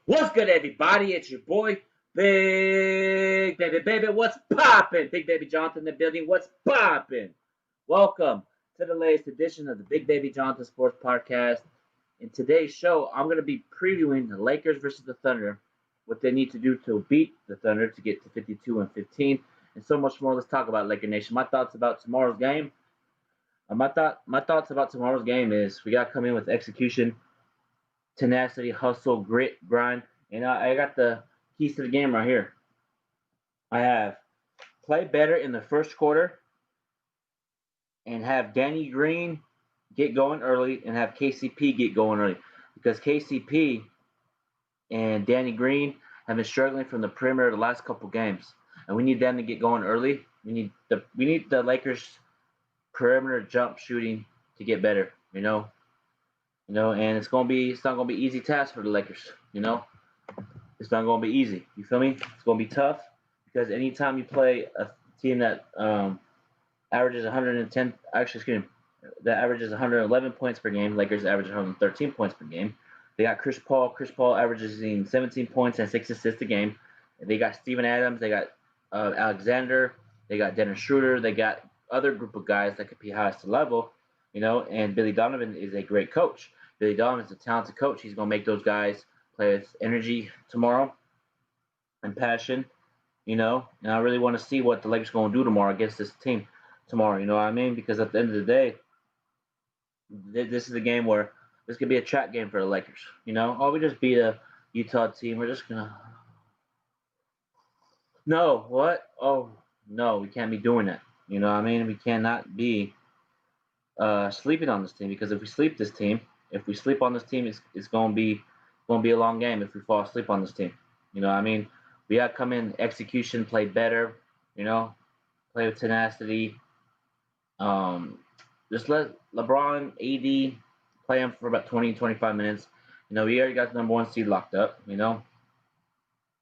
What's good, everybody? It's your boy, Big Baby Baby. What's poppin'? Big Baby Jonathan in the building. What's poppin'? Welcome to the latest edition of the Big Baby Jonathan Sports Podcast. In today's show, I'm going to be previewing the Lakers versus the Thunder, what they need to do to beat the Thunder to get to 52 and 15, and so much more. Let's talk about Laker Nation. My thoughts about tomorrow's game. My thoughts about tomorrow's game is we got to come in with execution, tenacity, hustle, grit, grind. And I got the keys to the game right here. I have play better in the first quarter and have Danny Green get going early and have KCP get going early. Because KCP and Danny Green have been struggling from the perimeter the last couple games. And we need them to get going early. We need the Lakers perimeter jump shooting to get better, and it's not gonna be easy task for the Lakers, It's not gonna be easy. You feel me? It's gonna be tough because anytime you play a team that averages 110, that averages 111 points per game, Lakers average 113 points per game. They got Chris Paul. Chris Paul averages 17 points and 6 assists a game. They got Steven Adams. They got Alexander. They got Dennis Schroeder. They got other group of guys that could be highest level, and Billy Donovan is a great coach. Billy Donovan is a talented coach. He's going to make those guys play with energy tomorrow and passion, And I really want to see what the Lakers are going to do tomorrow against this team tomorrow, you know what I mean? Because at the end of the day, this is a game where this could be a trap game for the Lakers, Oh, we just beat a Utah team. We're just going to. No, what? Oh, no, we can't be doing that. You know what I mean? We cannot be sleeping on this team because if we sleep on this team, it's gonna be a long game if we fall asleep on this team. You know what I mean? We gotta come in, execution, play better. Play with tenacity. Just let LeBron, AD play him for about 20, 25 minutes. We already got the number one seed locked up.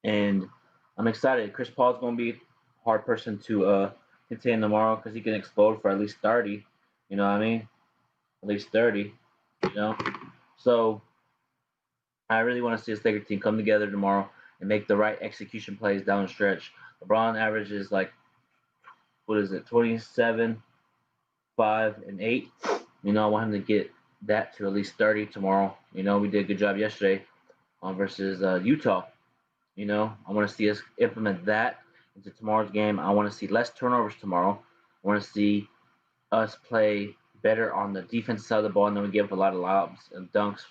And I'm excited. Chris Paul's gonna be a hard person to contain tomorrow because he can explode for at least 30. You know what I mean? At least 30. So I really want to see this Laker team come together tomorrow and make the right execution plays down the stretch. LeBron averages 27, 5, and 8. I want him to get that to at least 30 tomorrow. We did a good job yesterday versus Utah. I want to see us implement that into tomorrow's game. I want to see less turnovers tomorrow. I want to see us play better on the defense side of the ball, and then we give up a lot of lobs and dunks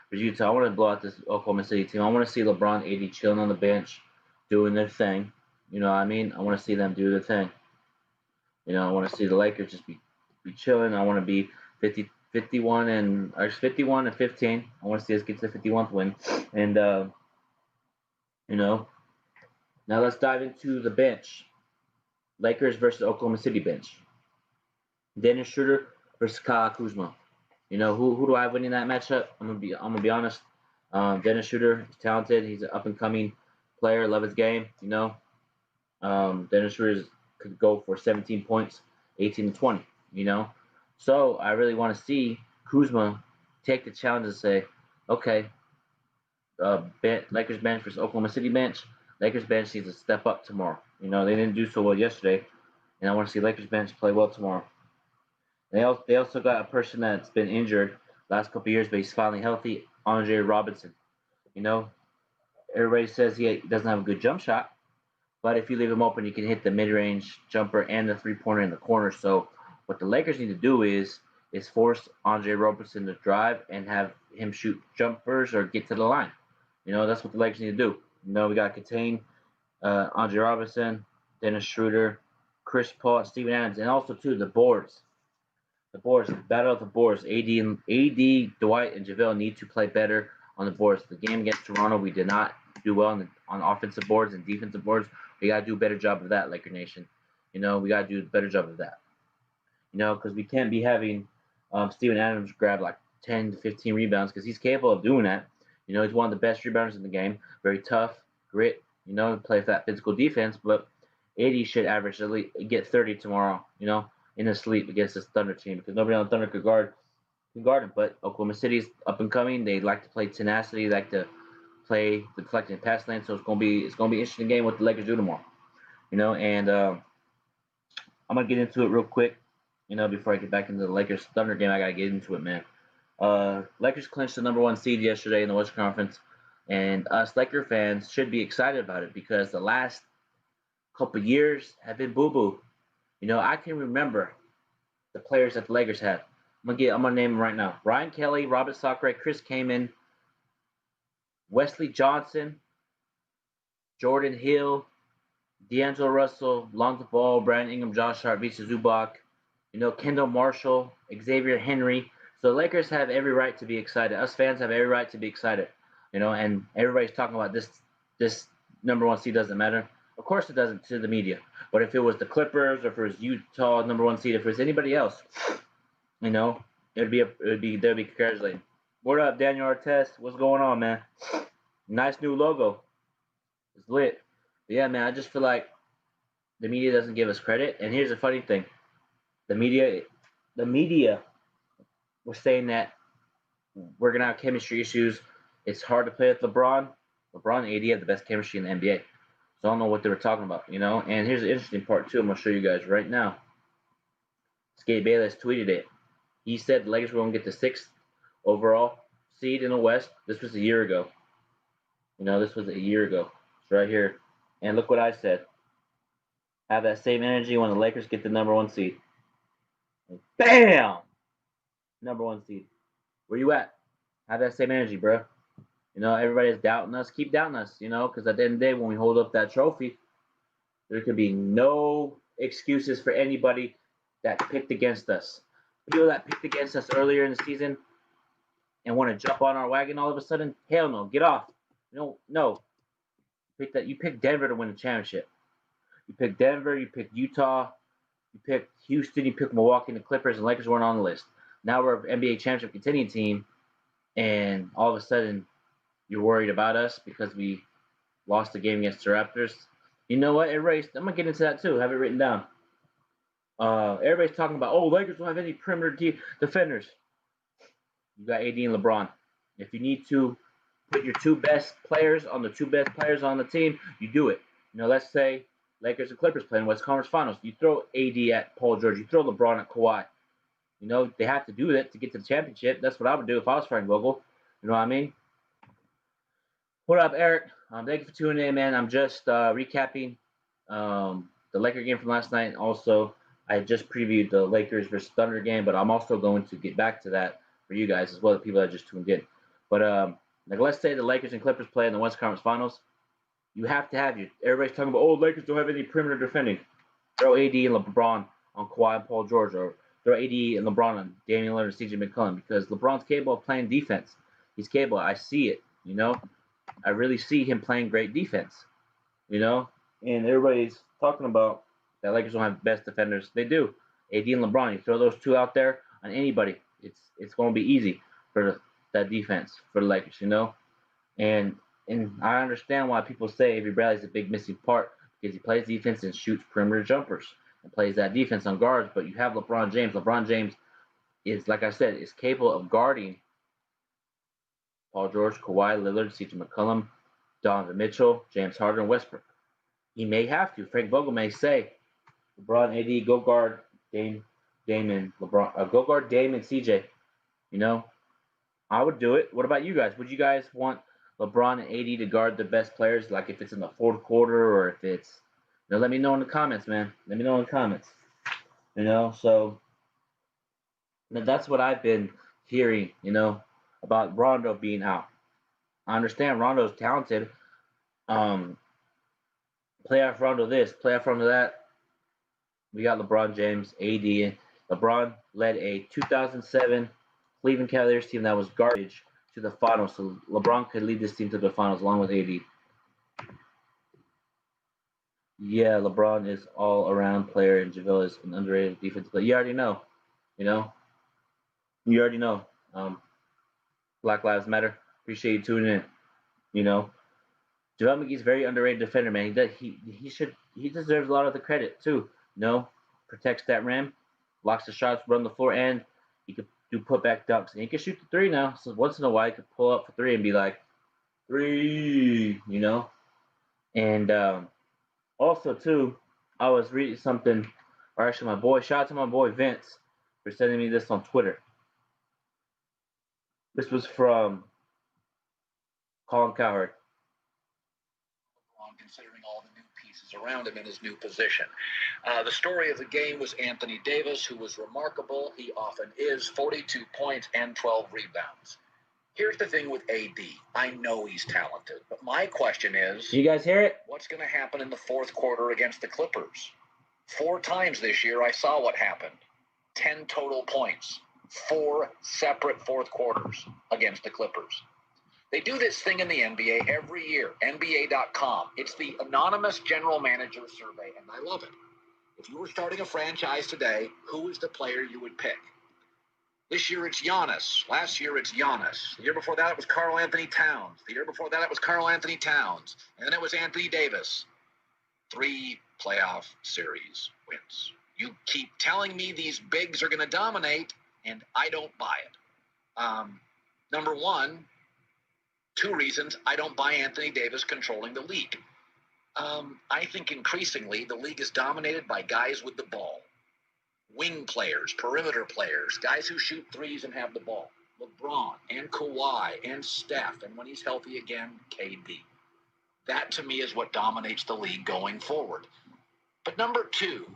for Utah. I want to blow out this Oklahoma City team. I want to see LeBron, AD chilling on the bench, doing their thing. You know what I mean? I want to see them do their thing. I want to see the Lakers just be chilling. I want to be 51 and 15. I want to see us get to the 51th win. And now let's dive into the bench. Lakers versus Oklahoma City bench. Dennis Schroeder versus Kyle Kuzma. Who do I have winning that matchup? I'm gonna be honest. Dennis Schroeder is talented. He's an up and coming player. Love his game. Dennis Schroeder could go for 17 points, 18 to 20. So I really want to see Kuzma take the challenge and say, okay, Lakers bench versus Oklahoma City bench. Lakers bench needs to step up tomorrow. They didn't do so well yesterday, and I want to see Lakers bench play well tomorrow. They also got a person that's been injured last couple of years, but he's finally healthy, Andre Robinson. Everybody says he doesn't have a good jump shot, but if you leave him open, you can hit the mid-range jumper and the three-pointer in the corner. So what the Lakers need to do is force Andre Robinson to drive and have him shoot jumpers or get to the line. That's what the Lakers need to do. We got to contain Andre Robinson, Dennis Schroeder, Chris Paul, Steven Adams, and also, too, the boards. The boards, battle of the boards. AD, Dwight, and JaVale need to play better on the boards. The game against Toronto, we did not do well on offensive boards and defensive boards. We got to do a better job of that, Laker Nation. We got to do a better job of that. Because we can't be having Steven Adams grab 10 to 15 rebounds because he's capable of doing that. He's one of the best rebounders in the game. Very tough, grit, play that physical defense. But AD should average at least get 30 tomorrow, in his sleep against this Thunder team because nobody on the Thunder could guard him. But Oklahoma City's up and coming. They like to play tenacity, like to play the deflecting pass lane. So it's gonna be an interesting game what the Lakers do tomorrow. And I'm gonna get into it real quick. Before I get back into the Lakers Thunder game, I gotta get into it, man. Lakers clinched the number 1 seed yesterday in the Western Conference, and us Laker fans should be excited about it because the last couple years have been boo boo. I can remember the players that the Lakers had. I'm gonna name them right now: Ryan Kelly, Robert Sacre, Chris Kaman, Wesley Johnson, Jordan Hill, D'Angelo Russell, Lonzo Ball, Brandon Ingram, Josh Hart, Visa Zubac, Kendall Marshall, Xavier Henry. So the Lakers have every right to be excited. Us fans have every right to be excited. And everybody's talking about this number 1 seed doesn't matter. Of course it doesn't to the media. But if it was the Clippers or if it was Utah number 1 seed, if it was anybody else, they'd be congratulating. What up, Daniel Artest? What's going on, man? Nice new logo. It's lit. But yeah, man, I just feel like the media doesn't give us credit. And here's the funny thing. The media was saying that we're going to have chemistry issues. It's hard to play with LeBron. LeBron and AD have the best chemistry in the NBA. So I don't know what they were talking about, And here's the interesting part, too. I'm going to show you guys right now. Skate Bayless tweeted it. He said the Lakers were going to get the 6th overall seed in the West. This was a year ago. This was a year ago. It's right here. And look what I said. Have that same energy when the Lakers get the number 1 seed. Bam! Number 1 seed. Where you at? Have that same energy, bro. Everybody's doubting us. Keep doubting us, because at the end of the day, when we hold up that trophy, there could be no excuses for anybody that picked against us. People that picked against us earlier in the season and want to jump on our wagon all of a sudden, hell no, get off. No. You picked Denver to win the championship. You picked Denver, you picked Utah, you picked Houston, you picked Milwaukee and the Clippers, and Lakers weren't on the list. Now we're an NBA championship contending team, and all of a sudden you're worried about us because we lost the game against the Raptors. You know what? I'm going to get into that too. Have it written down. Everybody's talking about, Lakers don't have any perimeter defenders. You got AD and LeBron. If you need to put your 2 best players on the 2 best players on the team, you do it. Let's say Lakers and Clippers playing West Conference Finals. You throw AD at Paul George. You throw LeBron at Kawhi. They have to do that to get to the championship. That's what I would do if I was Frank Vogel. You know what I mean? What up, Eric? Thank you for tuning in, man. I'm just recapping the Laker game from last night. Also, I just previewed the Lakers versus Thunder game, but I'm also going to get back to that for you guys as well, the people that just tuned in. But let's say the Lakers and Clippers play in the West Conference Finals. You have to have everybody's talking about, Lakers don't have any perimeter defending. Throw AD and LeBron on Kawhi and Paul George, or throw AD and LeBron on Damian Lillard and CJ McCollum, because LeBron's capable of playing defense. He's capable. I see it, I really see him playing great defense, And everybody's talking about that Lakers don't have best defenders. They do. AD and LeBron. You throw those 2 out there on anybody, it's going to be easy for that defense for the Lakers, And I understand why people say Avery Bradley's a big missing part, because he plays defense and shoots perimeter jumpers and plays that defense on guards. But you have LeBron James. LeBron James is, like I said, is capable of guarding Paul George, Kawhi Lillard, CJ McCollum, Donovan Mitchell, James Harden, and Westbrook. He may have to. Frank Vogel may say, LeBron, AD, go guard Dame and LeBron. Go guard Dame and CJ. I would do it. What about you guys? Would you guys want LeBron and AD to guard the best players, like if it's in the 4th quarter or if it's, let me know in the comments, man. Let me know in the comments. So that's what I've been hearing, about Rondo being out. I understand Rondo's talented. Playoff Rondo this, playoff Rondo that. We got LeBron James, AD. LeBron led a 2007 Cleveland Cavaliers team that was garbage to the finals, so LeBron could lead this team to the finals along with AD. Yeah, LeBron is all-around player, and JaVale is an underrated defensive player. You already know, You already know. Black Lives Matter. Appreciate you tuning in. JaVale McGee's a very underrated defender, man. He deserves a lot of the credit too. Protects that rim, blocks the shots, run the floor, and he could do putback dunks. And he can shoot the 3 now. So once in a while, he could pull up for 3 and be like, 3, And also, too, I was reading something, or actually, shout out to my boy Vince for sending me this on Twitter. This was from Colin Cowherd. Considering all the new pieces around him in his new position. The story of the game was Anthony Davis, who was remarkable. He often is. 42 points and 12 rebounds. Here's the thing with AD. I know he's talented, but my question is... You guys hear it? What's going to happen in the fourth quarter against the Clippers? 4 times this year I saw what happened. 10 total points. 4 separate fourth quarters against the Clippers. They do this thing in the NBA every year, NBA.com. It's the anonymous general manager survey, and I love it. If you were starting a franchise today, who is the player you would pick? This year it's Giannis. Last year it's Giannis. The year before that it was Karl Anthony Towns. The year before that it was Karl Anthony Towns. And then it was Anthony Davis. 3 playoff series wins. You keep telling me these bigs are going to dominate, and I don't buy it. Number one, 2 reasons I don't buy Anthony Davis controlling the league. I think increasingly the league is dominated by guys with the ball. Wing players, perimeter players, guys who shoot threes and have the ball. LeBron and Kawhi and Steph, and when he's healthy again, KD. That to me is what dominates the league going forward. But number 2,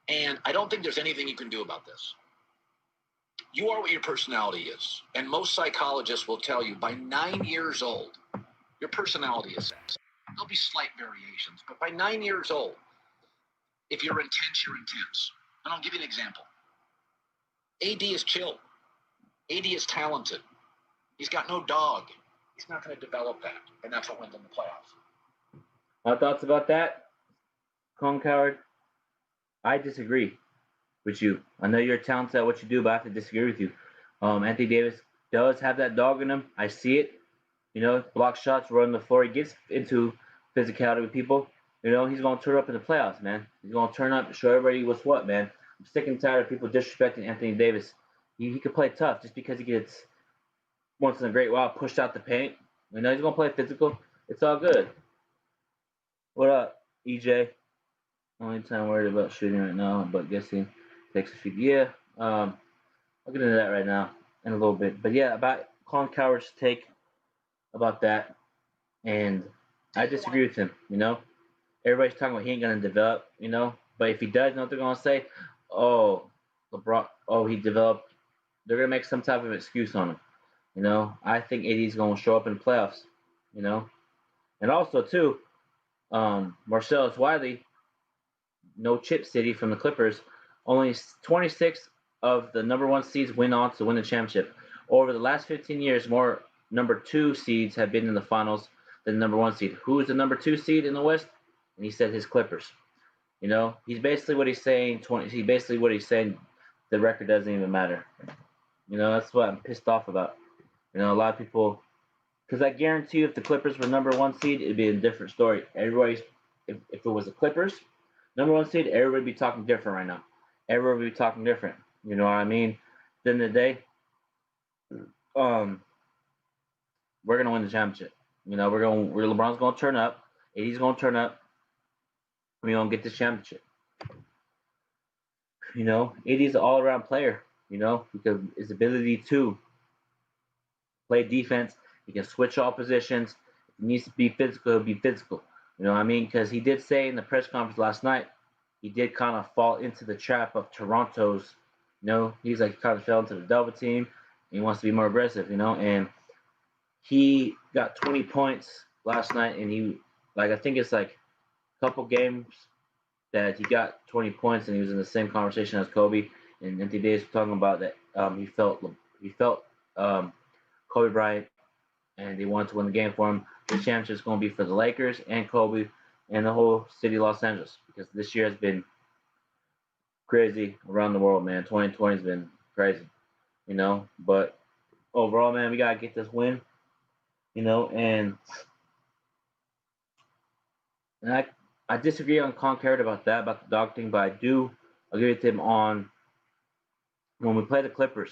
and I don't think there's anything you can do about this. You are what your personality is. And most psychologists will tell you by 9 years old, your personality is set. There'll be slight variations, but by 9 years old, if you're intense, you're intense. And I'll give you an example. AD is chill. AD is talented. He's got no dog. He's not going to develop that. And that's what wins in the playoffs. My thoughts about that, Colin Cowherd? I disagree with you. I know you're talented at what you do, but I have to disagree with you. Anthony Davis does have that dog in him. I see it. Block shots, run the floor. He gets into physicality with people. He's going to turn up in the playoffs, man. He's going to turn up and show everybody what's what, man. I'm sick and tired of people disrespecting Anthony Davis. He can play tough just because he gets, once in a great while, pushed out the paint. He's going to play physical. It's all good. What up, EJ? Only time worried about shooting right now, but guessing takes a few. Yeah, I'll get into that right now in a little bit. But yeah, about Colin Cowherd's take about that, and I disagree with him. Everybody's talking about he ain't gonna develop. But if he does, you know what they're gonna say? Oh, LeBron. Oh, he developed. They're gonna make some type of excuse on him. I think AD's gonna show up in the playoffs. And also too, Marcellus Wiley, no chip city from the Clippers. Only 26 of the number 1 seeds went on to win the championship. Over the last 15 years, more number 2 seeds have been in the finals than the number 1 seed. Who is the number 2 seed in the West? And he said his Clippers. He's basically what he's saying. The record doesn't even matter. That's what I'm pissed off about. A lot of people, because I guarantee you, if the Clippers were number 1 seed, it'd be a different story. If it was the Clippers, number 1 seed, everybody would be talking different right now. Everybody would be talking different. You know what I mean? At the end of the day, we're gonna win the championship. LeBron's gonna turn up. AD's gonna turn up. We're gonna get this championship. AD's an all-around player. Because his ability to play defense, he can switch all positions. If he needs to be physical, he'll be physical. You know what I mean? Because he did say in the press conference last night, he did kind of fall into the trap of Toronto's. He's like kind of fell into the double team. He wants to be more aggressive, and he got 20 points last night, and I think it's like a couple games that he got 20 points, and he was in the same conversation as Kobe. And Anthony Davis was talking about that he felt Kobe Bryant, and they wanted to win the game for him. The championship is going to be for the Lakers and Kobe and the whole city of Los Angeles, because this year has been crazy around the world, man. 2020 has been crazy, But overall, man, we gotta get this win, And I disagree on Colin Cowherd about that, about the dog thing, but I do agree with him on when we play the Clippers.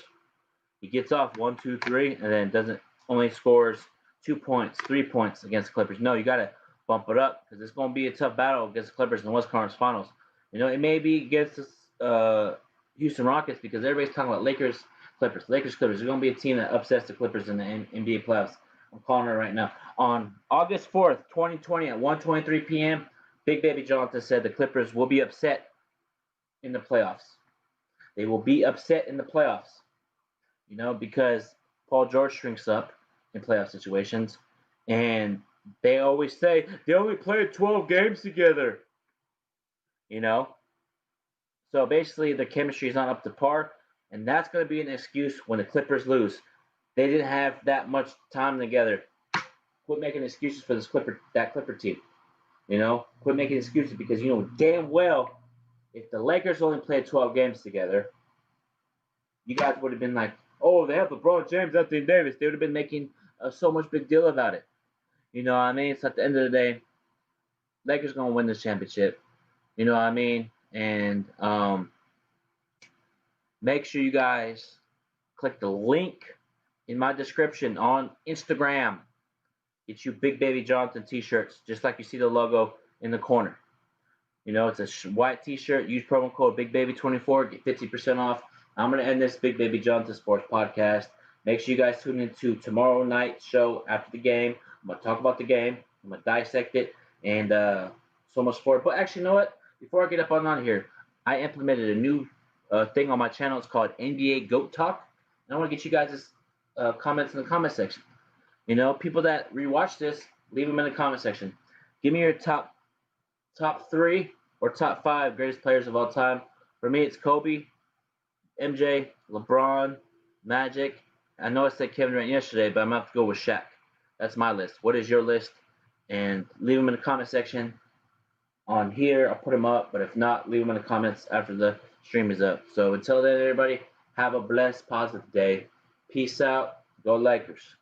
He gets off 1, 2, 3, and then only scores 2 points, 3 points against the Clippers. No, you got to bump it up because it's going to be a tough battle against the Clippers in the West Conference Finals. It may be against the Houston Rockets because everybody's talking about Lakers, Clippers. Lakers, Clippers. There's going to be a team that upsets the Clippers in the NBA playoffs. I'm calling it right now. On August 4th, 2020 at 1:23 p.m., Big Baby Jonathan said the Clippers will be upset in the playoffs. They will be upset in the playoffs. Because Paul George shrinks up in playoff situations. And they always say they only played 12 games together. So basically the chemistry is not up to par. And that's going to be an excuse when the Clippers lose. They didn't have that much time together. Quit making excuses for that Clipper team. Quit making excuses because you know damn well if the Lakers only played 12 games together, you guys would have been like, oh, they have LeBron James, Anthony Davis. They would have been making so much big deal about it. You know what I mean? So at the end of the day, Lakers going to win this championship. You know what I mean? And make sure you guys click the link in my description on Instagram. Get you Big Baby Jonathan t-shirts, just like you see the logo in the corner. It's a white t-shirt. Use promo code BigBaby24. Get 50% off. I'm going to end this Big Baby Jonathan Sports podcast. Make sure you guys tune into tomorrow night's show after the game. I'm going to talk about the game. I'm going to dissect it and so much sport. But actually, you know what? Before I get up on here, I implemented a new thing on my channel. It's called NBA Goat Talk. And I want to get you guys' comments in the comment section. People that rewatch this, leave them in the comment section. Give me your top 3 or top 5 greatest players of all time. For me, it's Kobe, MJ, LeBron, Magic. I know I said Kevin Durant yesterday, but I'm going to have to go with Shaq. That's my list. What is your list? And leave them in the comment section on here. I'll put them up, but if not, leave them in the comments after the stream is up. So until then, everybody, have a blessed, positive day. Peace out. Go Lakers.